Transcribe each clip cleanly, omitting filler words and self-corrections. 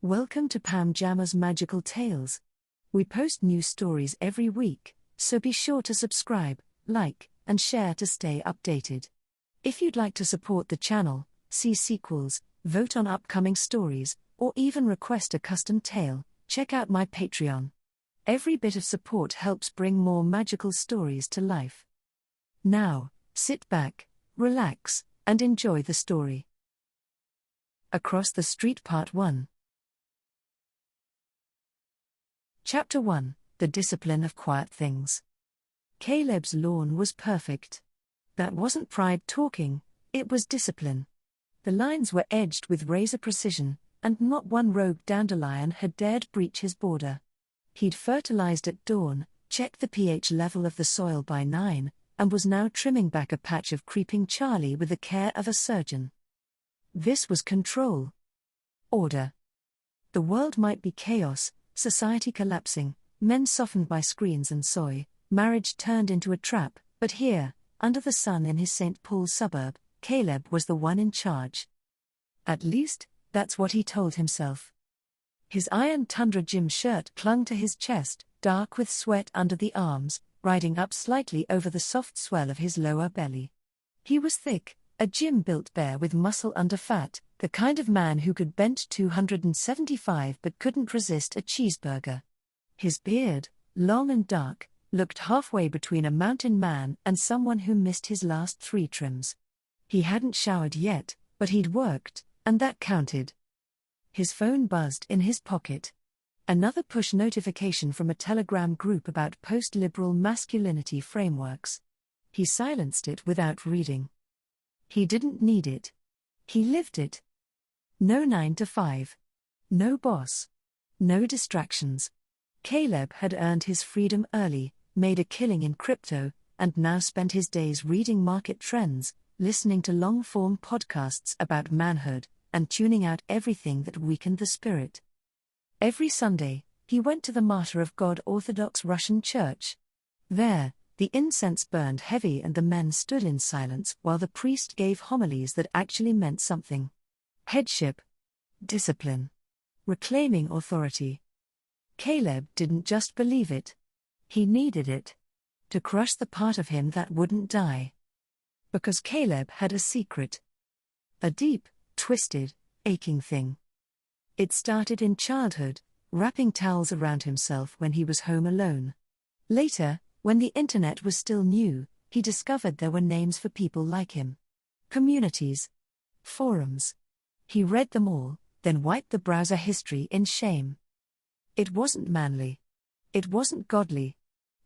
Welcome to Pam Jamma's Magical Tales. We post new stories every week, so be sure to subscribe, like, and share to stay updated. If you'd like to support the channel, see sequels, vote on upcoming stories, or even request a custom tale, check out my Patreon. Every bit of support helps bring more magical stories to life. Now, sit back, relax, and enjoy the story. Across the Street Part 1. Chapter 1, The Discipline of Quiet Things. Caleb's lawn was perfect. That wasn't pride talking, it was discipline. The lines were edged with razor precision, and not one rogue dandelion had dared breach his border. He'd fertilized at dawn, checked the pH level of the soil by 9, and was now trimming back a patch of creeping Charlie with the care of a surgeon. This was control. Order. The world might be chaos, society collapsing, men softened by screens and soy, marriage turned into a trap, but here, under the sun in his St. Paul suburb, Caleb was the one in charge. At least, that's what he told himself. His iron tundra gym shirt clung to his chest, dark with sweat under the arms, riding up slightly over the soft swell of his lower belly. He was thick, a gym-built bear with muscle under fat, the kind of man who could bench 275 but couldn't resist a cheeseburger. His beard, long and dark, looked halfway between a mountain man and someone who missed his last 3 trims. He hadn't showered yet, but he'd worked, and that counted. His phone buzzed in his pocket. Another push notification from a Telegram group about post-liberal masculinity frameworks. He silenced it without reading. He didn't need it. He lived it. No 9 to 5. No boss. No distractions. Caleb had earned his freedom early, made a killing in crypto, and now spent his days reading market trends, listening to long-form podcasts about manhood, and tuning out everything that weakened the spirit. Every Sunday, he went to the Martyr of God Orthodox Russian Church. There, the incense burned heavy and the men stood in silence while the priest gave homilies that actually meant something. Headship. Discipline. Reclaiming authority. Caleb didn't just believe it. He needed it. To crush the part of him that wouldn't die. Because Caleb had a secret. A deep, twisted, aching thing. It started in childhood, wrapping towels around himself when he was home alone. Later, when the internet was still new, he discovered there were names for people like him. Communities. Forums. He read them all, then wiped the browser history in shame. It wasn't manly. It wasn't godly.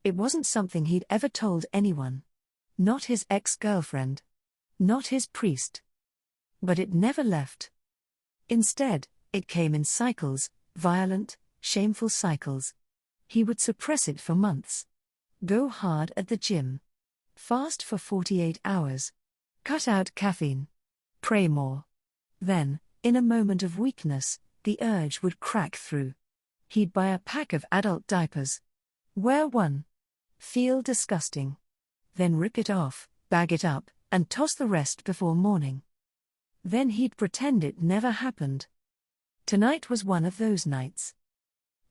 It wasn't something he'd ever told anyone. Not his ex-girlfriend. Not his priest. But it never left. Instead, it came in cycles, violent, shameful cycles. He would suppress it for months. Go hard at the gym. Fast for 48 hours. Cut out caffeine. Pray more. Then, in a moment of weakness, the urge would crack through. He'd buy a pack of adult diapers. Wear one. Feel disgusting. Then rip it off, bag it up, and toss the rest before morning. Then he'd pretend it never happened. Tonight was one of those nights.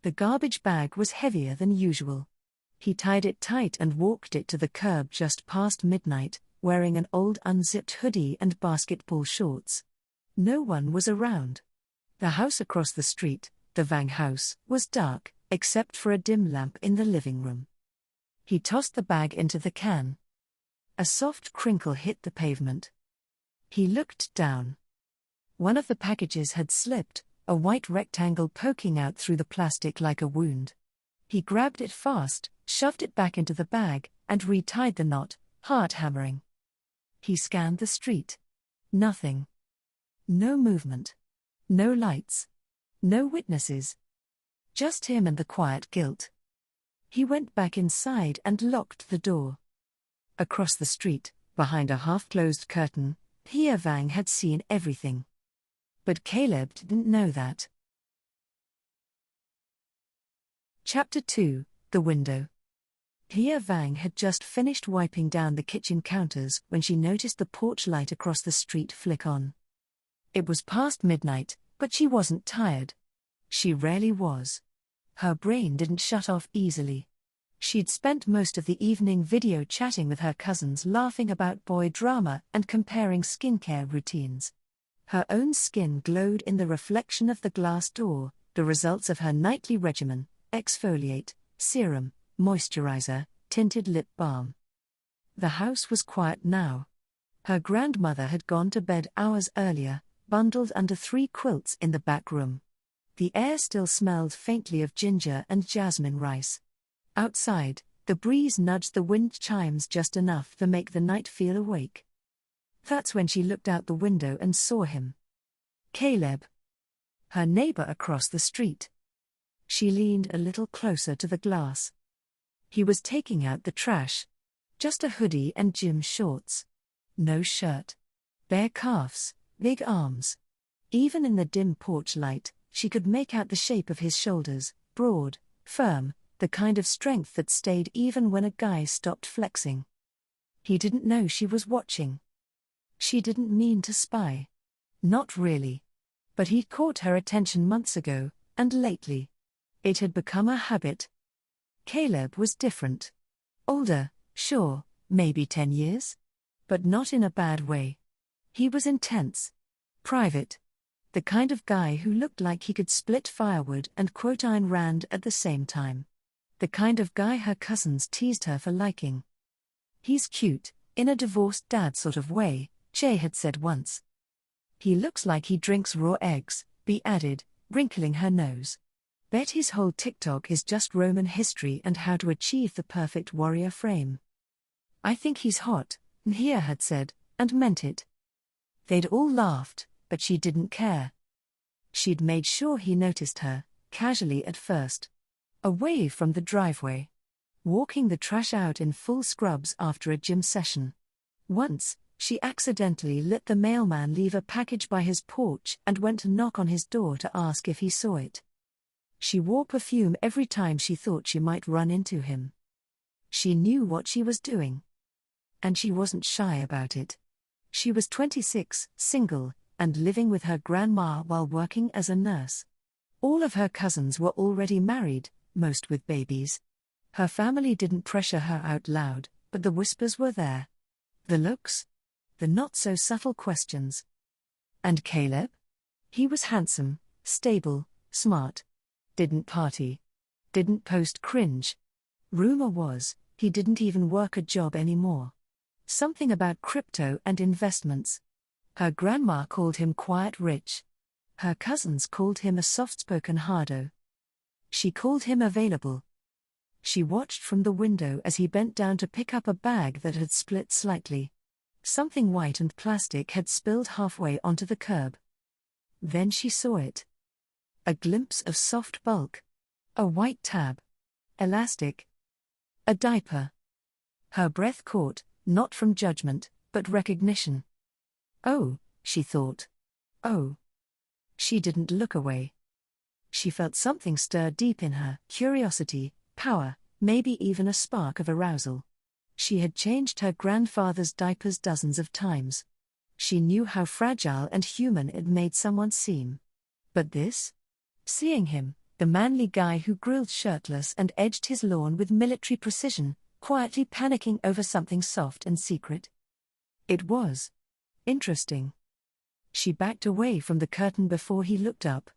The garbage bag was heavier than usual. He tied it tight and walked it to the curb just past midnight, wearing an old unzipped hoodie and basketball shorts. No one was around. The house across the street, the Vang house, was dark, except for a dim lamp in the living room. He tossed the bag into the can. A soft crinkle hit the pavement. He looked down. One of the packages had slipped, a white rectangle poking out through the plastic like a wound. He grabbed it fast, shoved it back into the bag, and retied the knot, heart hammering. He scanned the street. Nothing. No movement. No lights. No witnesses. Just him and the quiet guilt. He went back inside and locked the door. Across the street, behind a half-closed curtain, Pia Vang had seen everything. But Caleb didn't know that. Chapter 2, The Window. Pia Vang had just finished wiping down the kitchen counters when she noticed the porch light across the street flick on. It was past midnight, but she wasn't tired. She rarely was. Her brain didn't shut off easily. She'd spent most of the evening video chatting with her cousins, laughing about boy drama and comparing skincare routines. Her own skin glowed in the reflection of the glass door, the results of her nightly regimen: exfoliate, serum, moisturizer, tinted lip balm. The house was quiet now. Her grandmother had gone to bed hours earlier, bundled under 3 quilts in the back room. The air still smelled faintly of ginger and jasmine rice. Outside, the breeze nudged the wind chimes just enough to make the night feel awake. That's when she looked out the window and saw him. Caleb. Her neighbor across the street. She leaned a little closer to the glass. He was taking out the trash. Just a hoodie and gym shorts. No shirt. Bare calves, big arms. Even in the dim porch light, she could make out the shape of his shoulders, broad, firm, the kind of strength that stayed even when a guy stopped flexing. He didn't know she was watching. She didn't mean to spy. Not really. But he'd caught her attention months ago, and lately. It had become a habit. Caleb was different. Older, sure, maybe 10 years. But not in a bad way. He was intense. Private. The kind of guy who looked like he could split firewood and quote Ayn Rand at the same time. The kind of guy her cousins teased her for liking. He's cute, in a divorced dad sort of way, Che had said once. He looks like he drinks raw eggs, Bea added, wrinkling her nose. Bet his whole TikTok is just Roman history and how to achieve the perfect warrior frame. I think he's hot, Nhia had said, and meant it. They'd all laughed, but she didn't care. She'd made sure he noticed her, casually at first. Away from the driveway. Walking the trash out in full scrubs after a gym session. Once, she accidentally let the mailman leave a package by his porch and went to knock on his door to ask if he saw it. She wore perfume every time she thought she might run into him. She knew what she was doing. And she wasn't shy about it. She was 26, single, and living with her grandma while working as a nurse. All of her cousins were already married, most with babies. Her family didn't pressure her out loud, but the whispers were there. The looks? The not-so-subtle questions. And Caleb? He was handsome, stable, smart. Didn't party. Didn't post cringe. Rumor was, he didn't even work a job anymore. Something about crypto and investments. Her grandma called him quiet rich. Her cousins called him a soft-spoken hardo. She called him available. She watched from the window as he bent down to pick up a bag that had split slightly. Something white and plastic had spilled halfway onto the curb. Then she saw it. A glimpse of soft bulk. A white tab. Elastic. A diaper. Her breath caught, not from judgment, but recognition. Oh, she thought. Oh. She didn't look away. She felt something stir deep in her, curiosity, power, maybe even a spark of arousal. She had changed her grandfather's diapers dozens of times. She knew how fragile and human it made someone seem. But this? Seeing him, the manly guy who grilled shirtless and edged his lawn with military precision, quietly panicking over something soft and secret. It was interesting. She backed away from the curtain before he looked up.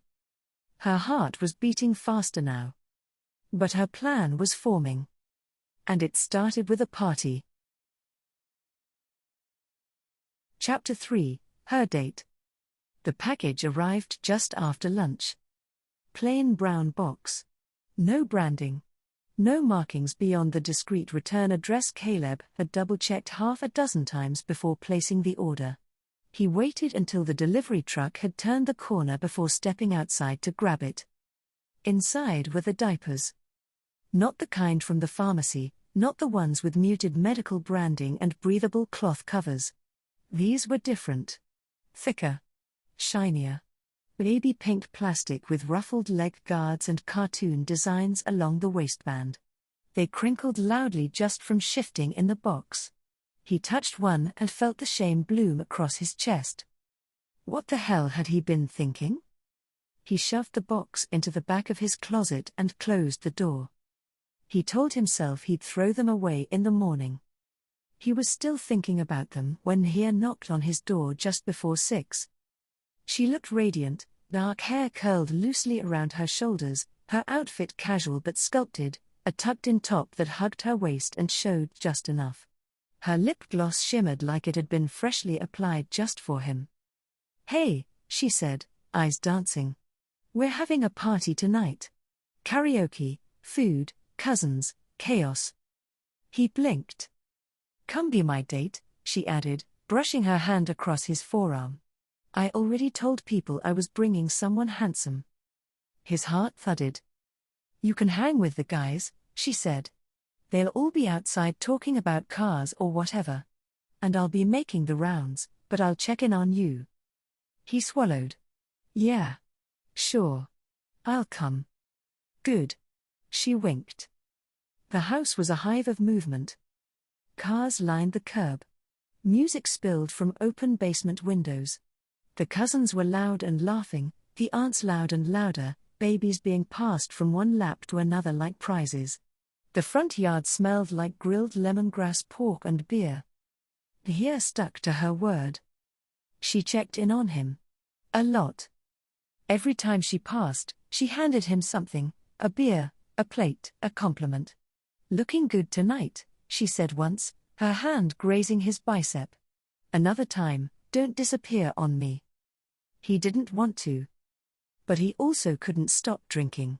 Her heart was beating faster now. But her plan was forming. And it started with a party. Chapter 3, Her Date. The package arrived just after lunch. Plain brown box. No branding. No markings beyond the discreet return address Caleb had double-checked half a dozen times before placing the order. He waited until the delivery truck had turned the corner before stepping outside to grab it. Inside were the diapers. Not the kind from the pharmacy, not the ones with muted medical branding and breathable cloth covers. These were different. Thicker. Shinier. Baby pink plastic with ruffled leg guards and cartoon designs along the waistband. They crinkled loudly just from shifting in the box. He touched one and felt the shame bloom across his chest. What the hell had he been thinking? He shoved the box into the back of his closet and closed the door. He told himself he'd throw them away in the morning. He was still thinking about them when Hia knocked on his door just before 6. She looked radiant, dark hair curled loosely around her shoulders, her outfit casual but sculpted, a tucked-in top that hugged her waist and showed just enough. Her lip gloss shimmered like it had been freshly applied just for him. "Hey," she said, eyes dancing. "We're having a party tonight. Karaoke, food, cousins, chaos." He blinked. "Come be my date," she added, brushing her hand across his forearm. "I already told people I was bringing someone handsome." His heart thudded. "You can hang with the guys," she said. "They'll all be outside talking about cars or whatever. And I'll be making the rounds, but I'll check in on you." He swallowed. "Yeah. Sure. I'll come." "Good." She winked. The house was a hive of movement. Cars lined the curb. Music spilled from open basement windows. The cousins were loud and laughing, the aunts loud and louder, babies being passed from one lap to another like prizes. The front yard smelled like grilled lemongrass pork and beer. Hia stuck to her word. She checked in on him. A lot. Every time she passed, she handed him something, a beer, a plate, a compliment. "Looking good tonight," she said once, her hand grazing his bicep. Another time, "Don't disappear on me." He didn't want to. But he also couldn't stop drinking.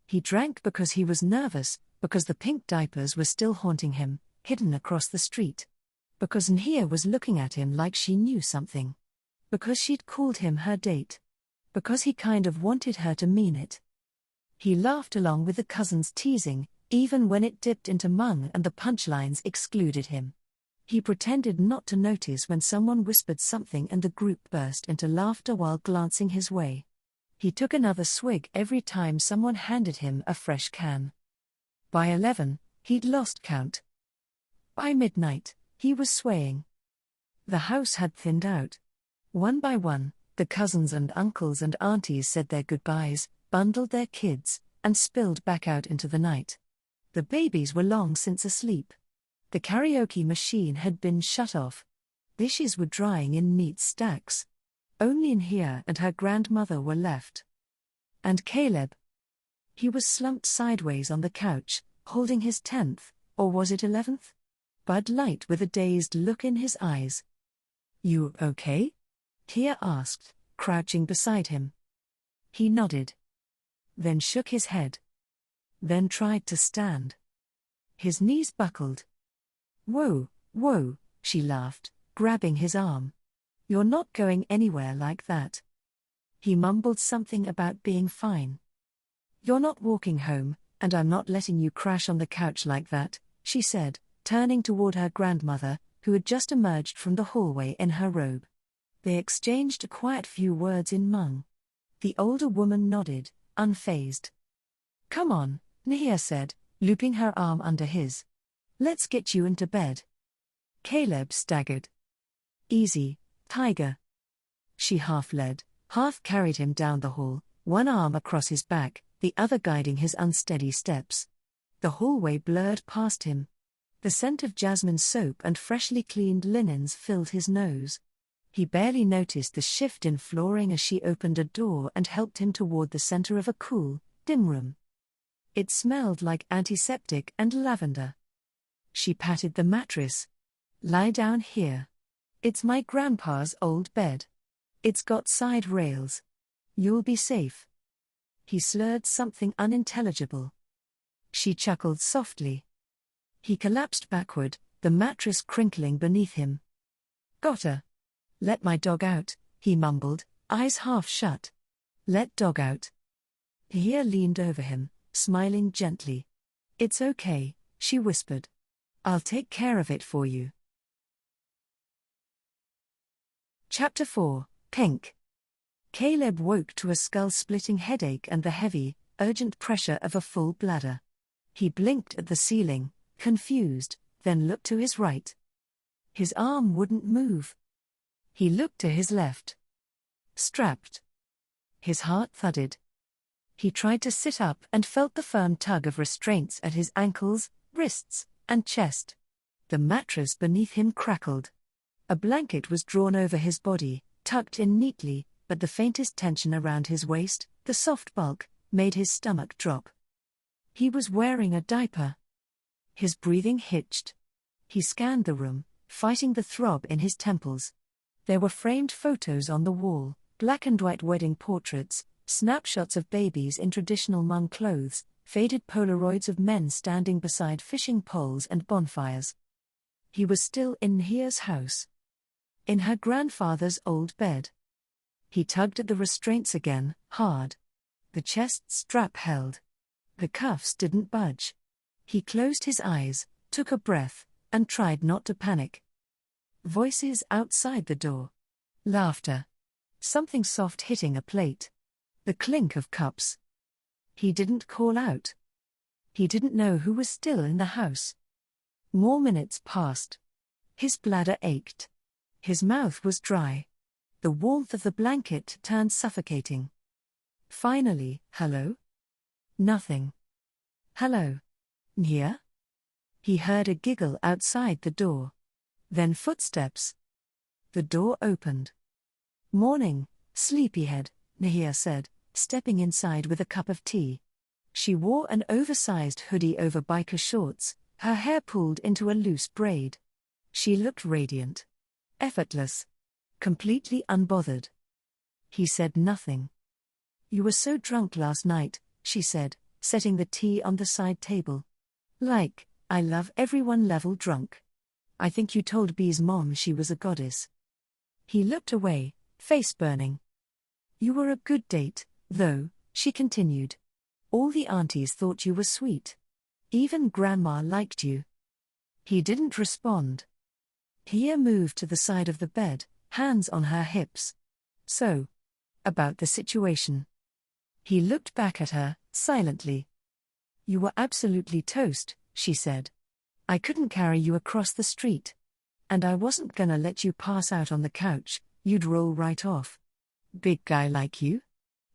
He drank because he was nervous, because the pink diapers were still haunting him, hidden across the street. Because Nhia was looking at him like she knew something. Because she'd called him her date. Because he kind of wanted her to mean it. He laughed along with the cousins' teasing, even when it dipped into Hmong and the punchlines excluded him. He pretended not to notice when someone whispered something and the group burst into laughter while glancing his way. He took another swig every time someone handed him a fresh can. By 11, he'd lost count. By midnight, he was swaying. The house had thinned out. One by one, the cousins and uncles and aunties said their goodbyes, bundled their kids, and spilled back out into the night. The babies were long since asleep. The karaoke machine had been shut off. Dishes were drying in neat stacks. Only Nhia and her grandmother were left. And Caleb. He was slumped sideways on the couch, holding his 10th, or was it 11th? Bud Light with a dazed look in his eyes. "You okay?" Nhia asked, crouching beside him. He nodded. Then shook his head. Then tried to stand. His knees buckled. "Whoa, whoa," she laughed, grabbing his arm. "You're not going anywhere like that." He mumbled something about being fine. "You're not walking home, and I'm not letting you crash on the couch like that," she said, turning toward her grandmother, who had just emerged from the hallway in her robe. They exchanged a quiet few words in Hmong. The older woman nodded, unfazed. "Come on," Nhia said, looping her arm under his. "Let's get you into bed." Caleb staggered. "Easy, tiger." She half led, half carried him down the hall, one arm across his back, the other guiding his unsteady steps. The hallway blurred past him. The scent of jasmine soap and freshly cleaned linens filled his nose. He barely noticed the shift in flooring as she opened a door and helped him toward the center of a cool, dim room. It smelled like antiseptic and lavender. She patted the mattress. "Lie down here. It's my grandpa's old bed. It's got side rails. You'll be safe." He slurred something unintelligible. She chuckled softly. He collapsed backward, the mattress crinkling beneath him. "Gotta let my dog out," he mumbled, eyes half shut. "Let dog out." Hia leaned over him, smiling gently. "It's okay," she whispered. "I'll take care of it for you." Chapter 4, Pink. Caleb woke to a skull-splitting headache and the heavy, urgent pressure of a full bladder. He blinked at the ceiling, confused, then looked to his right. His arm wouldn't move. He looked to his left. Strapped. His heart thudded. He tried to sit up and felt the firm tug of restraints at his ankles, wrists, and chest. The mattress beneath him crackled. A blanket was drawn over his body, tucked in neatly, but the faintest tension around his waist, the soft bulk, made his stomach drop. He was wearing a diaper. His breathing hitched. He scanned the room, fighting the throb in his temples. There were framed photos on the wall, black and white wedding portraits, snapshots of babies in traditional Hmong clothes, faded Polaroids of men standing beside fishing poles and bonfires. He was still in Nhia's house. In her grandfather's old bed. He tugged at the restraints again, hard. The chest strap held. The cuffs didn't budge. He closed his eyes, took a breath, and tried not to panic. Voices outside the door. Laughter. Something soft hitting a plate. The clink of cups. He didn't call out. He didn't know who was still in the house. More minutes passed. His bladder ached. His mouth was dry. The warmth of the blanket turned suffocating. Finally, hello? Nothing. Hello? Nhia? He heard a giggle outside the door. Then footsteps. The door opened. Morning, sleepyhead, Nhia said, stepping inside with a cup of tea. She wore an oversized hoodie over biker shorts, her hair pulled into a loose braid. She looked radiant. Effortless. Completely unbothered. He said nothing. You were so drunk last night, she said, setting the tea on the side table. Like, I love everyone level drunk. I think you told Bee's mom she was a goddess. He looked away, face burning. You were a good date, though, she continued. All the aunties thought you were sweet. Even Grandma liked you. He didn't respond. Hia moved to the side of the bed, hands on her hips. So, about the situation. He looked back at her, silently. You were absolutely toast, she said. I couldn't carry you across the street. And I wasn't gonna let you pass out on the couch, you'd roll right off. Big guy like you?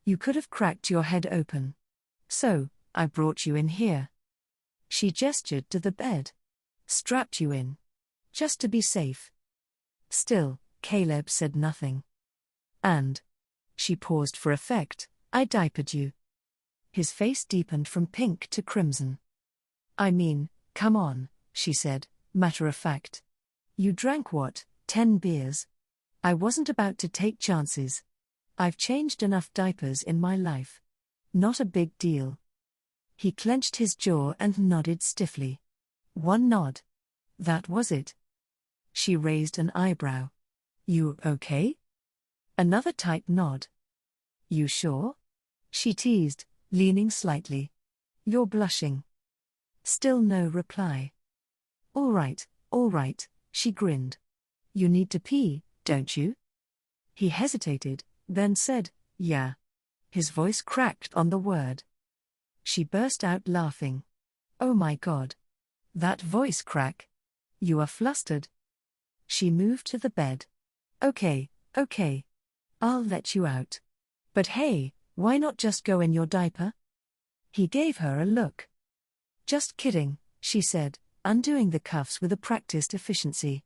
You could have cracked your head open. So, I brought you in here. She gestured to the bed. Strapped you in. Just to be safe. Still, Caleb said nothing. And, she paused for effect, I diapered you. His face deepened from pink to crimson. I mean, come on, she said, matter of fact. You drank what, 10 beers? I wasn't about to take chances. I've changed enough diapers in my life. Not a big deal. He clenched his jaw and nodded stiffly. One nod. That was it. She raised an eyebrow. You okay? Another tight nod. You sure? She teased, leaning slightly. You're blushing. Still no reply. All right, she grinned. You need to pee, don't you? He hesitated, then said, yeah. His voice cracked on the word. She burst out laughing. Oh my God. That voice crack. You are flustered. She moved to the bed. Okay. I'll let you out. But hey, why not just go in your diaper? He gave her a look. Just kidding, she said, undoing the cuffs with a practiced efficiency.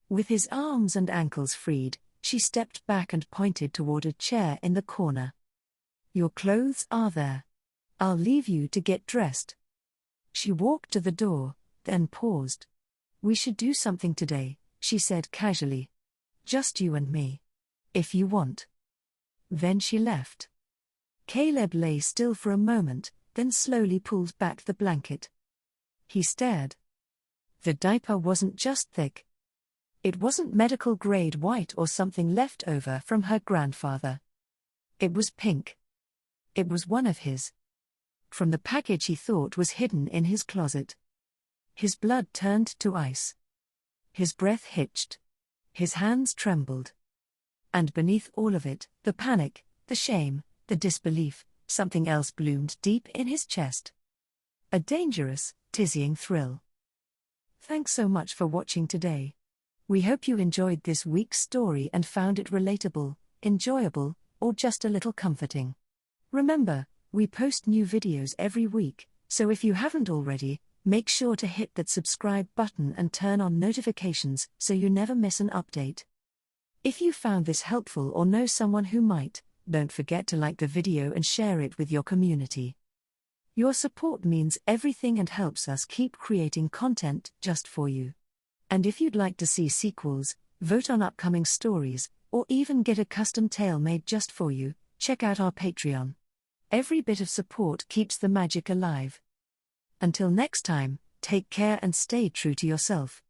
With his arms and ankles freed, she stepped back and pointed toward a chair in the corner. Your clothes are there. I'll leave you to get dressed. She walked to the door, then paused. We should do something today, she said casually. Just you and me. If you want. Then she left. Caleb lay still for a moment, then slowly pulled back the blanket. He stared. The diaper wasn't just thick. It wasn't medical-grade white or something left over from her grandfather. It was pink. It was one of his. From the package he thought was hidden in his closet. His blood turned to ice. His breath hitched. His hands trembled. And beneath all of it, the panic, the shame, the disbelief, something else bloomed deep in his chest. A dangerous, dizzying thrill. Thanks so much for watching today. We hope you enjoyed this week's story and found it relatable, enjoyable, or just a little comforting. Remember, we post new videos every week, so if you haven't already, make sure to hit that subscribe button and turn on notifications so you never miss an update. If you found this helpful or know someone who might, don't forget to like the video and share it with your community. Your support means everything and helps us keep creating content just for you. And if you'd like to see sequels, vote on upcoming stories, or even get a custom tale made just for you, check out our Patreon. Every bit of support keeps the magic alive. Until next time, take care and stay true to yourself.